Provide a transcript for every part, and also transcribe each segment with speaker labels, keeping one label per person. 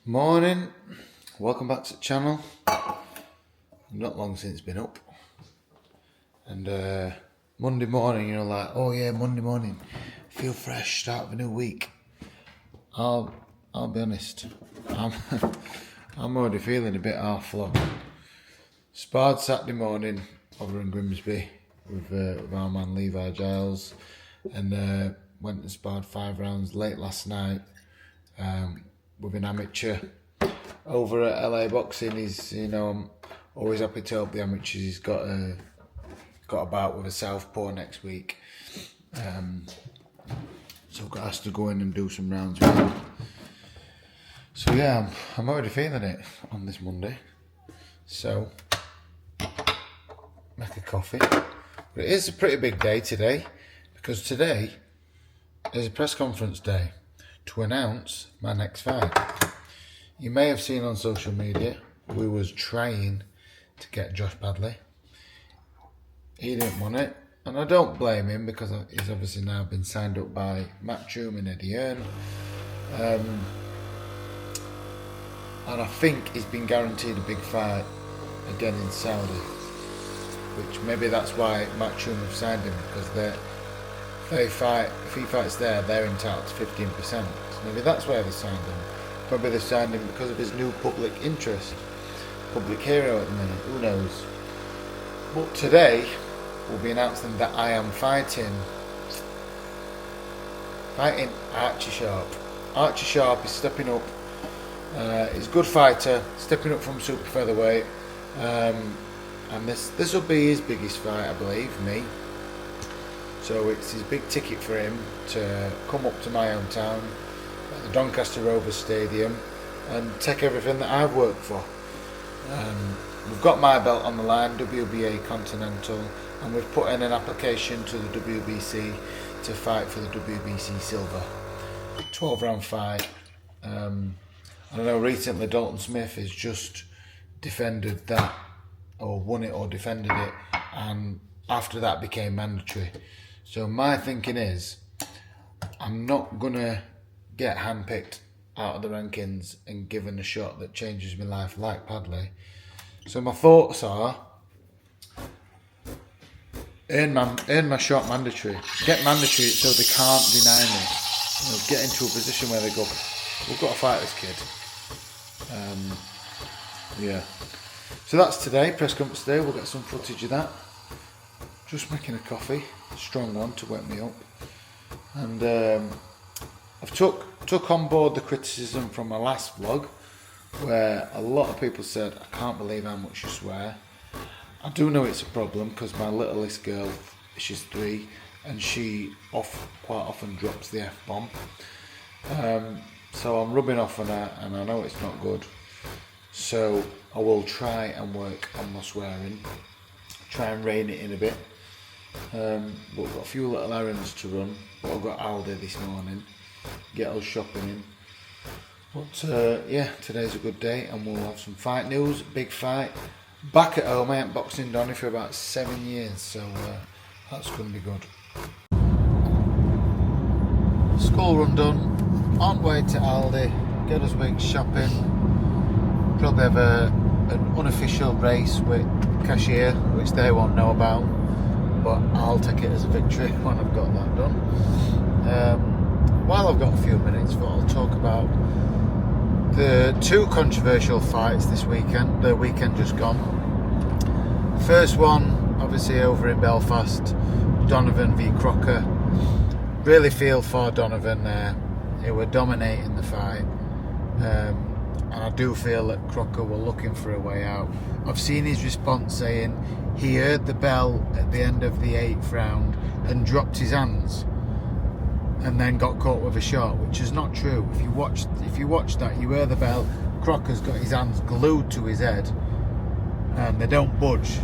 Speaker 1: Morning, welcome back to the channel. Not long since been up, and Monday morning, oh yeah, Monday morning, feel fresh, start of a new week. I'll be honest, I'm already feeling a bit half flogged. Sparred Saturday morning over in Grimsby with our man Levi Giles, and went and sparred 5 rounds late last night with an amateur over at LA Boxing. He's, I'm always happy to help the amateurs. He's got a bout with a southpaw next week, so I've got asked to go in and do some rounds with him. So yeah, I'm already feeling it on this Monday. So make a coffee. But it is a pretty big day today, because today is a press conference day to announce my next fight. You may have seen on social media, we was trying to get Josh Badley. He didn't want it, and I don't blame him, because he's obviously now been signed up by Matchroom and Eddie Hearn. And I think he's been guaranteed a big fight again in Saudi, which maybe that's why Matchroom have signed him, because if he fights there, they're entitled to 15%. So maybe that's why they signed him. Maybe they signed him because of his new public interest, public hero at the minute, who knows. But today, we'll be announcing that I am fighting Archie Sharp. Archie Sharp is stepping up. He's a good fighter, stepping up from super featherweight. And this will be his biggest fight, I believe, So it's his big ticket for him to come up to my hometown, at the Doncaster Rovers Stadium, and take everything that I've worked for. We've got my belt on the line, WBA Continental, and we've put in an application to the WBC to fight for the WBC Silver. 12-round fight. I know recently Dalton Smith has just defended that, or won it or defended it, and after that became mandatory. So my thinking is, I'm not gonna get handpicked out of the rankings and given a shot that changes my life like Padley. So my thoughts are, earn my shot mandatory, get mandatory so they can't deny me. Get into a position where they go, we've got to fight this kid. Yeah. So that's today, press conference today. We'll get some footage of that. Just making a coffee, strong one to wake me up. And I've took on board the criticism from my last vlog, where a lot of people said, I can't believe how much you swear. I do know it's a problem, because my littlest girl, she's 3, and she quite often drops the F-bomb. So I'm rubbing off on her, and I know it's not good. So I will try and work on my swearing, try and rein it in a bit. But we've got a few little errands to run. But I've got Aldi this morning, get us shopping in. But yeah, today's a good day, and we'll have some fight news. Big fight back at home. I ain't boxing Donny for about 7 years, so that's going to be good. School run done. On way to Aldi, get us week's shopping. Probably have an unofficial race with cashier, which they won't know about, but I'll take it as a victory when I've got that done. While I've got a few minutes, I'll talk about the 2 controversial fights this weekend, the weekend just gone. First one, obviously over in Belfast, Donovan v Crocker. Really feel for Donovan there. He were dominating the fight. And I do feel that Crocker were looking for a way out. I've seen his response saying he heard the bell at the end of the 8th round and dropped his hands, and then got caught with a shot, which is not true. If you watch that, you hear the bell. Crocker's got his hands glued to his head, and they don't budge.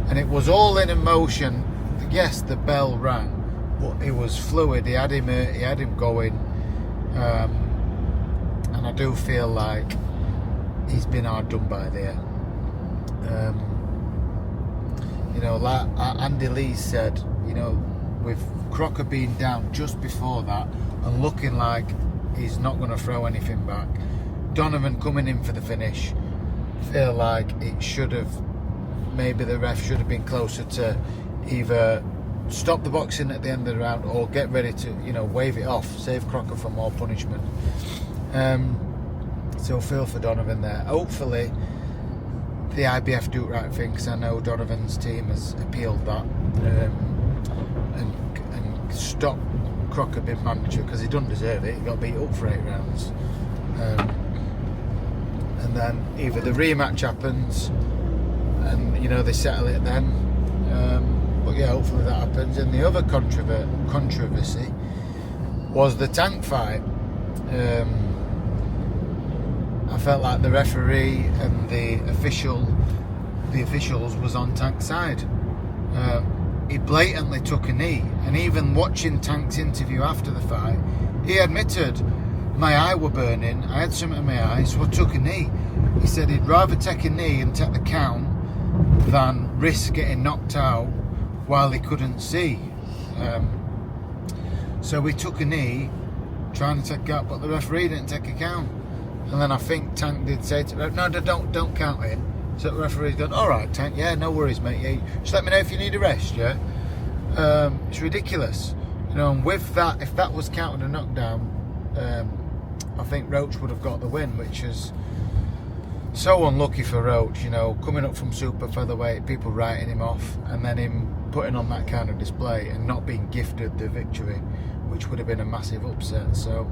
Speaker 1: And it was all in emotion. Yes, the bell rang, but it was fluid. He had him going. And I do feel like he's been hard done by there. Like Andy Lee said, with Crocker being down just before that and looking like he's not going to throw anything back, Donovan coming in for the finish, feel like it should have, maybe the ref should have been closer to either stop the boxing at the end of the round or get ready to, wave it off, save Crocker from more punishment. So feel for Donovan there. Hopefully the IBF do the right thing, because I know Donovan's team has appealed that and stop Crocker being manager, because he doesn't deserve it. He got beat up for 8 rounds. And then either the rematch happens and they settle it then, but yeah, hopefully that happens. And the other controversy was the Tank fight. I felt like the referee and the officials was on Tank's side. He blatantly took a knee, and even watching Tank's interview after the fight, he admitted, my eye were burning, I had something in my eye, so I took a knee. He said he'd rather take a knee and take the count than risk getting knocked out while he couldn't see. So we took a knee, trying to take out, but the referee didn't take a count. And then I think Tank did say to him, no, don't count it. So the referee's gone, all right, Tank, yeah, no worries, mate. Yeah, just let me know if you need a rest, yeah? It's ridiculous. And with that, if that was counted a knockdown, I think Roach would have got the win, which is so unlucky for Roach, coming up from super featherweight, people writing him off, and then him putting on that kind of display and not being gifted the victory, which would have been a massive upset. So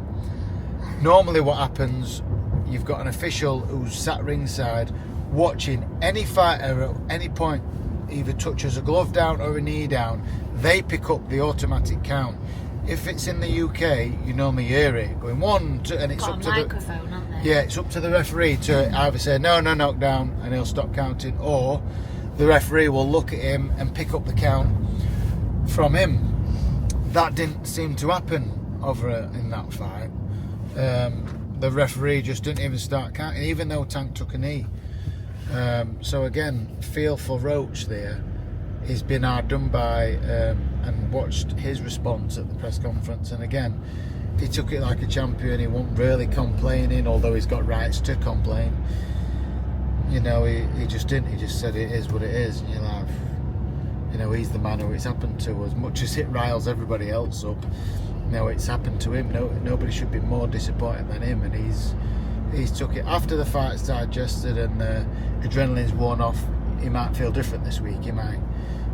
Speaker 1: normally what happens, you've got an official who's sat ringside watching any fighter at any point either touches a glove down or a knee down, they pick up the automatic count. If it's in the UK, you normally hear it going 1, 2, and it's up to the
Speaker 2: microphone, aren't they?
Speaker 1: Yeah, it's up to the referee to either say no knockdown, and he'll stop counting, or the referee will look at him and pick up the count from him. That didn't seem to happen in that fight. The referee just didn't even start counting, even though Tank took a knee. So again, feel for Roach there. He's been hard done by, and watched his response at the press conference, and again, he took it like a champion. He wasn't really complaining, although he's got rights to complain. He just didn't. He just said it is what it is. And you're like, he's the man who it's happened to. As much as it riles everybody else up, it's happened to him. Nobody should be more disappointed than him, and he's took it. After the fight's digested and the adrenaline's worn off, he might feel different this week. He might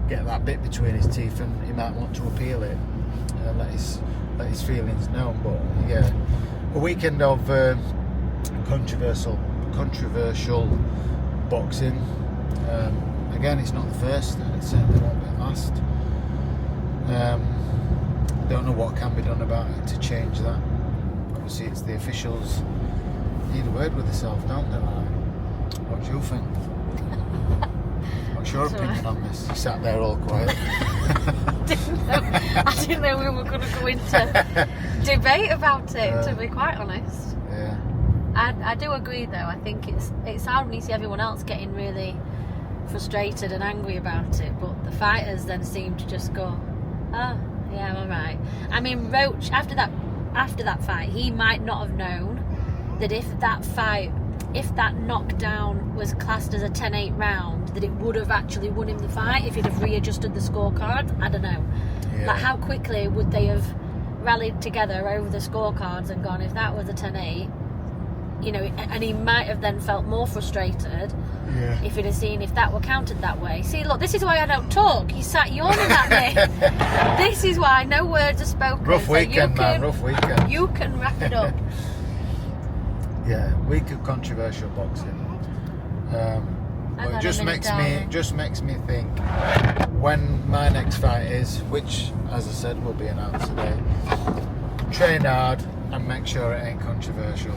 Speaker 1: get that bit between his teeth, and he might want to appeal it and let his feelings known. But yeah, a weekend of controversial boxing. Again, it's not the first, and it certainly won't be the last. Don't know what can be done about it to change that. Obviously, it's the officials need a word with themselves, don't they? What do you think? What's your opinion on this? You sat there all quiet.
Speaker 2: I didn't know we were going to go into debate about it, to be quite honest.
Speaker 1: Yeah.
Speaker 2: I do agree, though. I think it's hard when you see everyone else getting really frustrated and angry about it, but the fighters then seem to just go, oh, yeah, all right. I mean, Roach, after that fight, he might not have known that if that knockdown was classed as a 10-8 round, that it would have actually won him the fight if he'd have readjusted the scorecard. I don't know.
Speaker 1: Yeah.
Speaker 2: Like, how quickly would they have rallied together over the scorecards and gone, if that was a 10-8, and he might have then felt more frustrated if he'd have seen if that were counted that way. See, look, this is why I don't talk. He sat yawning at me. This is why no words are spoken.
Speaker 1: Rough weekend, man, rough weekend.
Speaker 2: You can wrap it up.
Speaker 1: Yeah, week of controversial boxing. But it just makes me think when my next fight is, which, as I said, will be announced today. Train hard and make sure it ain't controversial.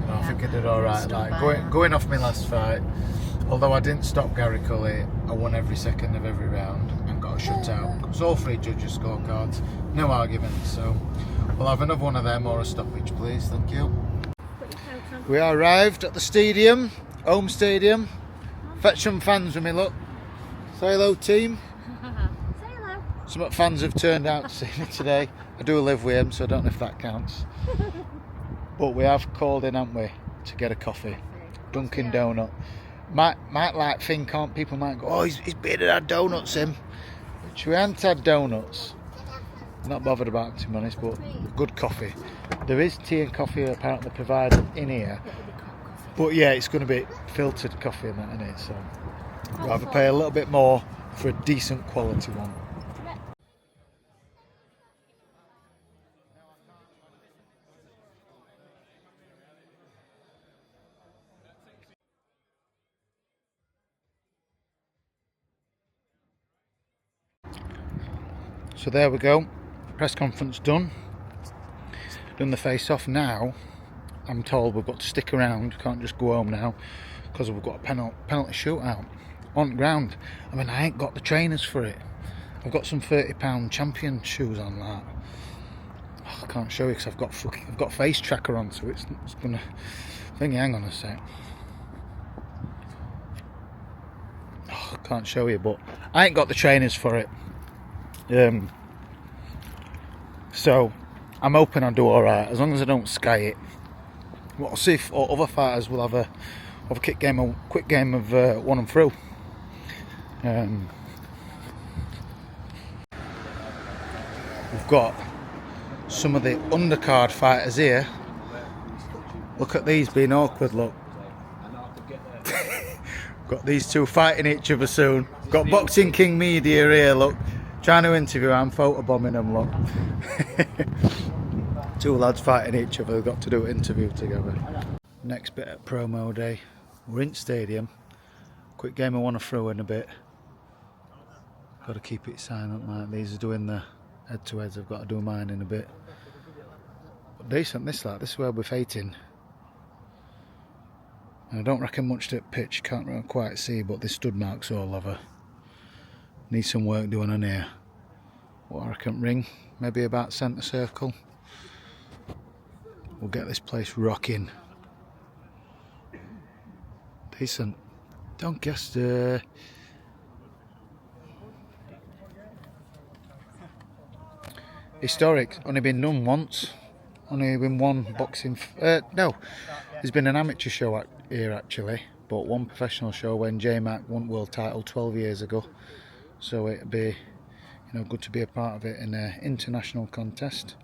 Speaker 1: I think I did all right. Like going off my last fight, although I didn't stop Gary Cully, I won every second of every round and got a shutout. It was all 3 judges' scorecards, no arguments. So we'll have another one of them or a stoppage, please. Thank you. We arrived at the stadium, home stadium. Fetch some fans with me, look. Say hello, team.
Speaker 2: Say hello.
Speaker 1: Some fans have turned out to see me today. I do live with him, so I don't know if that counts. But we have called in, haven't we, to get a coffee. Dunkin' Donut. Might like think, people might go, oh, he's been and had donuts, him. Which we haven't had donuts. Not bothered about it, to be honest, but good coffee. There is tea and coffee apparently provided in here. But yeah, it's going to be filtered coffee and that in it, so I'd rather pay a little bit more for a decent quality one. So there we go, press conference done the face off. Now I'm told we've got to stick around, can't just go home now because we've got a penalty shootout on ground. I mean, I ain't got the trainers for it. I've got some £30 champion shoes on that. Oh, I can't show you because I've got face tracker on, so it's gonna thingy. Hang on a sec. Oh, I can't show you, but I ain't got the trainers for it. So I'm hoping I'll do alright as long as I don't sky it. We'll see if other fighters will have a quick game of one and through. We've got some of the undercard fighters here. Look at these being awkward, look. Got these two fighting each other soon. Got Boxing King Media here, look. Trying to interview, I'm photobombing them, look. Two lads fighting each other, got to do an interview together. Next bit at promo day. We're in stadium. Quick game of one through in a bit. Got to keep it silent like these are doing the head-to-heads. I've got to do mine in a bit. But decent this is where we're fighting. And I don't reckon much to pitch, can't really quite see, but the stud marks all over. Need some work doing on here. What I reckon, ring, maybe about centre circle. We'll get this place rocking. Decent. Don't guess historic, only been done once. Only been one boxing. No, there's been an amateur show here actually, but one professional show when J-Mac won world title 12 years ago. So it'd be, good to be a part of it in an international contest.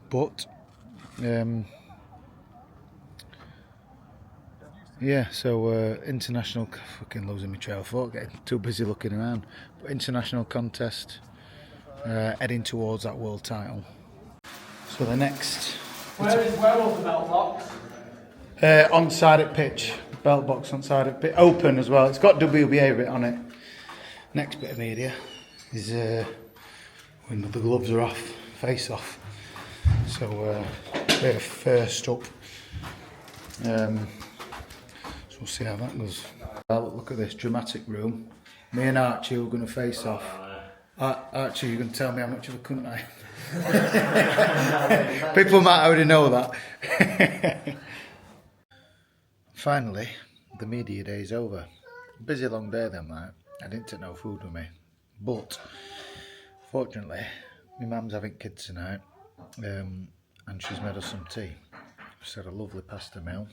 Speaker 1: But yeah, so international. Fucking losing my trail of thought, getting too busy looking around. But international contest, heading towards that world title. So the next.
Speaker 3: Where is the belt box?
Speaker 1: On side at pitch, belt box on side at pitch, open as well. It's got WBA written on it. Next bit of media is when the gloves are off, face off. So they're first up. So we'll see how that goes. Look at this dramatic room. Me and Archie are going to face off. Archie, you're going to tell me how much of a cunt I am. People might already know that. Finally, the media day is over. Busy long day then, mate. I didn't take no food with me. But, fortunately, my mum's having kids tonight. And she's made us some tea. She's had a lovely pasta meal.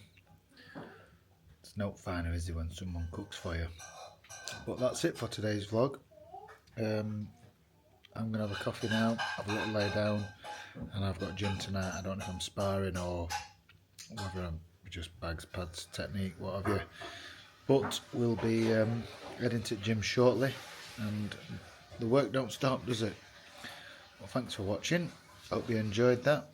Speaker 1: It's no finer, is it, when someone cooks for you. But that's it for today's vlog. I'm going to have a coffee now, have a little lay down, and I've got gym tonight. I don't know if I'm sparring or whether I'm just bags, pads, technique, what have you. But we'll be heading to gym shortly, and the work don't stop, does it? Well, thanks for watching. Hope you enjoyed that.